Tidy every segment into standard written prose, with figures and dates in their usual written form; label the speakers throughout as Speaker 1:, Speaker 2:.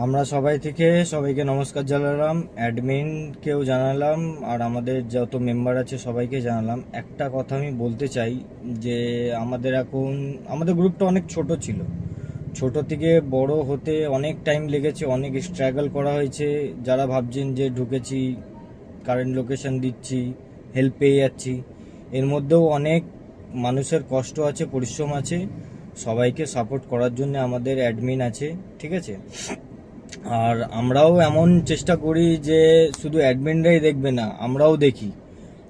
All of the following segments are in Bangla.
Speaker 1: আমরা সবাই থেকে সবাইকে নমস্কার জানালাম, অ্যাডমিনকেও জানালাম, আর আমাদের যত মেম্বার আছে সবাইকে জানালাম। একটা কথা আমি বলতে চাই যে আমাদের গ্রুপটা অনেক ছোট ছিল। ছোট থেকে বড় হতে অনেক টাইম লেগেছে, অনেক স্ট্রাগল করা হয়েছে। যারা ভাবছেন যে ঢুকেছি, কারেন্ট লোকেশন দিচ্ছি, হেল্প পেয়ে যাচ্ছি, এর মধ্যেও অনেক মানুষের কষ্ট আছে, পরিশ্রম আছে। সবাইকে সাপোর্ট করার জন্য আমাদের অ্যাডমিন আছে, ঠিক আছে? আর আমরাও এমন চেষ্টা করি যে শুধু অ্যাডমিনরাই দেখবে না, আমরাও দেখি।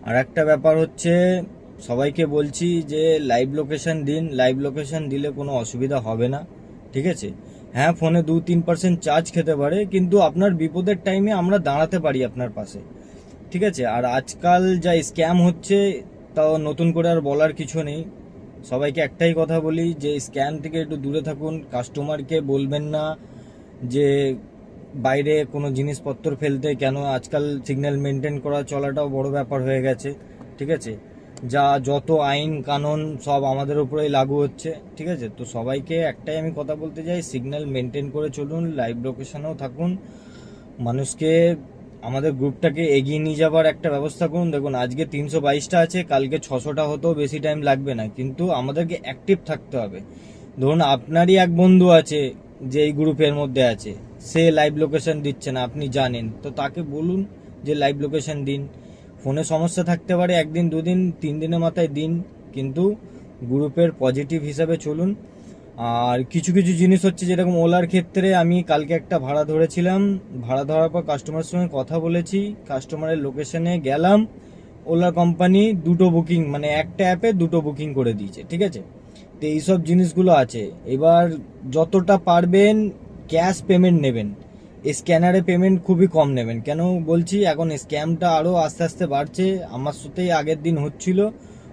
Speaker 1: আর একটা ব্যাপার হচ্ছে, সবাইকে বলছি যে লাইভ লোকেশন দিন। লাইভ লোকেশন দিলে কোনো অসুবিধা হবে না, ঠিক আছে? হ্যাঁ, ফোনে 2-3% চার্জ খেতে পারে, কিন্তু আপনার বিপদের টাইমে আমরা দাঁড়াতে পারি আপনার পাশে, ঠিক আছে? আর আজকাল যা স্ক্যাম হচ্ছে, তাও নতুন করে আর বলার কিছু নেই। সবাইকে একটাই কথা বলি যে স্ক্যাম থেকে একটু দূরে থাকুন। কাস্টমারকে বলবেন না যে বাইরে কোনো জিনিসপত্র ফেলতে, কেন আজকাল সিগন্যাল মেনটেন করা চলাটাও বড় ব্যাপার হয়ে গেছে, ঠিক আছে? যত আইন কানুন সব আমাদের উপরেই লাগু হচ্ছে, ঠিক আছে? তো সবাইকে একটাই আমি কথা বলতে চাই, সিগন্যাল মেনটেন করে চলুন, লাইভ লোকেশনেও থাকুন। মানুষকে, আমাদের গ্রুপটাকে এগিয়ে নিয়ে যাবার একটা ব্যবস্থা করুন। দেখুন, আজকে 322টা আছে, কালকে 600টা হতেও বেশি টাইম লাগবে না, কিন্তু আমাদেরকে অ্যাক্টিভ থাকতে হবে। ধরুন আপনারই এক বন্ধু আছে যে এই গ্রুপের মধ্যে আছে, সে লাইভ লোকেশন দিচ্ছে না, আপনি জানেন, তো তাকে বলুন যে লাইভ লোকেশন দিন। ফোনে সমস্যা থাকতে পারে, একদিন, দুদিন, 3 দিনের মাথায় দিন, কিন্তু গ্রুপের পজিটিভ হিসাবে চলুন। আর কিছু কিছু জিনিস হচ্ছে, যেরকম ওলার ক্ষেত্রে আমি কালকে একটা ভাড়া ধরেছিলাম, ভাড়া ধরার পর কাস্টমারের সঙ্গে কথা বলেছি, কাস্টমারের লোকেশনে গেলাম, ওলা কোম্পানি দুটো বুকিং, মানে একটা অ্যাপে দুটো বুকিং করে দিয়েছে, ঠিক আছে? তো এইসব জিনিসগুলো আছে। এবার যতটা পারবেন ক্যাশ পেমেন্ট নেবেন, স্ক্যানারে পেমেন্ট খুবই কম নেবেন। কেন বলছি, এখন স্ক্যামটা আরও আস্তে আস্তে বাড়ছে। আমার সাথেই আগের দিন হচ্ছিল,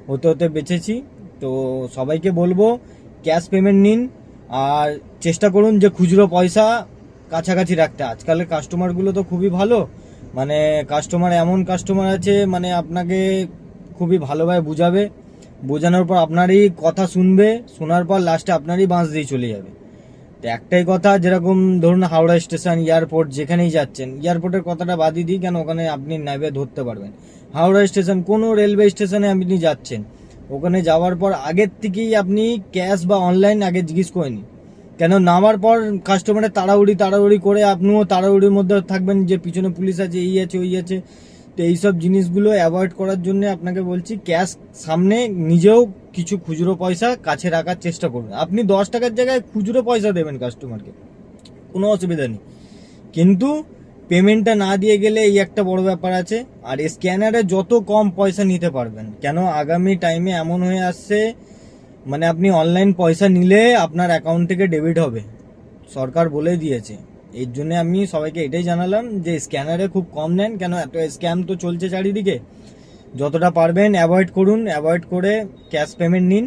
Speaker 1: হতে হতে বেঁচেছি। তো সবাইকে বলবো ক্যাশ পেমেন্ট নিন, আর চেষ্টা করুন যে খুচরো পয়সা কাছাকাছি রাখতে। আজকালের কাস্টমারগুলো তো খুবই ভালো, মানে কাস্টমার, এমন কাস্টমার আছে মানে আপনাকে খুবই ভালোভাবে বুঝাবে, বোঝানোর পর আপনারই কথা শুনবে, শোনার পর লাস্টে আপনারই বাঁশ দিয়ে চলে যাবে। তো একটাই কথা, যেরকম ধরুন হাওড়া স্টেশন, এয়ারপোর্ট, যেখানেই যাচ্ছেন, এয়ারপোর্টের কথাটা বাদই দিই, কেন ওখানে আপনি নেবে ধরতে পারবেন। হাওড়া স্টেশন, কোনো রেলওয়ে স্টেশনে আপনি যাচ্ছেন, ওখানে যাওয়ার পর আগের থেকেই আপনি ক্যাশ বা অনলাইন আগে জিজ্ঞেস করে নিন। কেন নামার পর কাস্টমারের তাড়াহুড়ি করে আপনিও তাড়াহুড়ির মধ্যে থাকবেন যে পিছনে পুলিশ আছে, এই আছে, ওই আছে। তো এইসব জিনিসগুলো অ্যাভয়েড করার জন্য আপনাকে বলছি, ক্যাশ সামনে, নিজেও কিছু খুচরো পয়সা কাছে রাখার চেষ্টা করুন। আপনি 10 টাকার জায়গায় খুচরো পয়সা দেবেন কাস্টমারকে, কোনো অসুবিধা নেই, কিন্তু পেমেন্টটা না দিয়ে গেলে এই একটা বড় ব্যাপার আছে। আর স্ক্যানারে যত কম পয়সা নিতে পারবেন, কেন আগামী টাইমে এমন হয়ে আসছে, মানে আপনি অনলাইন পয়সা নিলে আপনার অ্যাকাউন্ট থেকে ডেবিট হবে, সরকার বলে দিয়েছে। এর জন্য আমি সবাইকে এটাই জানালাম যে স্ক্যানারে খুব কম নেন, কেন এত স্ক্যাম তো চলছে চারিদিকে। যতটা পারবেন অ্যাভয়েড করুন, অ্যাভয়েড করে ক্যাশ পেমেন্ট নিন,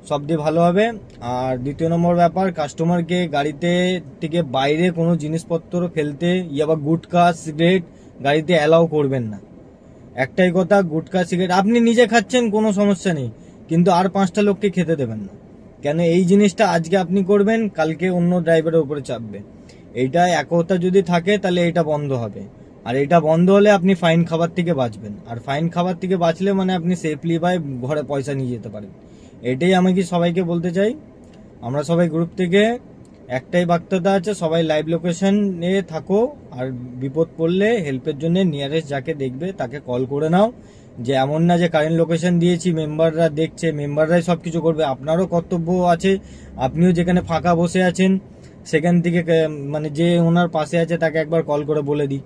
Speaker 1: সব দিয়ে ভালো হবে। আর দ্বিতীয় নম্বর ব্যাপার, কাস্টমারকে গাড়িতে থেকে বাইরে কোনো জিনিসপত্র ফেলতে, বা গুটখা সিগারেট গাড়িতে অ্যালাউ করবেন না। একটাই কথা, গুটখা সিগারেট আপনি নিজে খাচ্ছেন কোনো সমস্যা নেই, কিন্তু আর 5টা লোককে খেতে দেবেন না। কেন এই জিনিসটা আজকে আপনি করবেন, কালকে অন্য ড্রাইভারের উপরে চাপবে। এইটা একতা যদি থাকে তাহলে এটা বন্ধ হবে, আর এটা বন্ধ হলে আপনি ফাইন খাবার থেকে বাঁচবেন। আর ফাইন খাবার থেকে বাঁচলে মানে আপনি সেফলি বাই ঘরে পয়সা নিয়ে যেতে পারেন। এটাই আমি কি সবাইকে বলতে চাই। আমরা সবাই গ্রুপ থেকে একটাই বার্তা আছে, সবাই লাইভ লোকেশনে থাকো, আর বিপদ পড়লে হেল্পের জন্য নিয়ারেস্ট যাকে দেখবে তাকে কল করে নাও। যে এমন না যে কারেন্ট লোকেশন দিয়েছি, মেম্বাররা দেখছে, মেম্বাররাই সব কিছু করবে। আপনারও কর্তব্য আছে, আপনিও যেখানে ফাঁকা বসে আছেন সেখান থেকে মানে যে ওনার পাশে আছে তাকে একবার কল করে বলে দিই,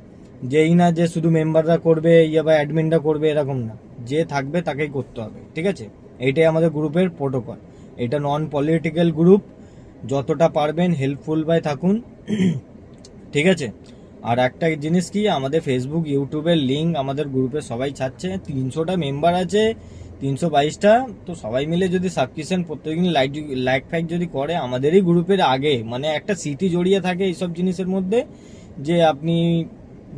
Speaker 1: যেই না যে শুধু মেম্বাররা করবে বা অ্যাডমিনরা করবে, এরকম না, যে থাকবে তাকেই করতে হবে, ঠিক আছে? এইটাই আমাদের গ্রুপের প্রোটোকল। এটা নন পলিটিক্যাল গ্রুপ, যতটা পারবেন হেল্পফুল বাই থাকুন, ঠিক আছে? আর একটা জিনিস কি, আমাদের ফেসবুক, ইউটিউবের লিঙ্ক আমাদের গ্রুপে সবাই ছাড়ছে। 300টা মেম্বার আছে, 322টা, তো সবাই মিলে যদি সাবস্ক্রিপশন প্রত্যেকদিন লাইক ফাইক যদি করে, আমাদেরই গ্রুপের আগে মানে একটা স্মৃতি জড়িয়ে থাকে এইসব জিনিসের মধ্যে, যে আপনি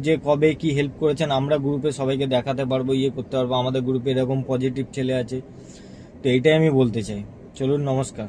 Speaker 1: যে কবে কি হেল্প করেছেন, আমরা গ্রুপে সবাইকে দেখাতে পারবো, করতে পারবো, আমাদের গ্রুপে এরকম পজিটিভ ছেলে আছে। তো এইটাই আমি বলতে চাই। চলুন, নমস্কার।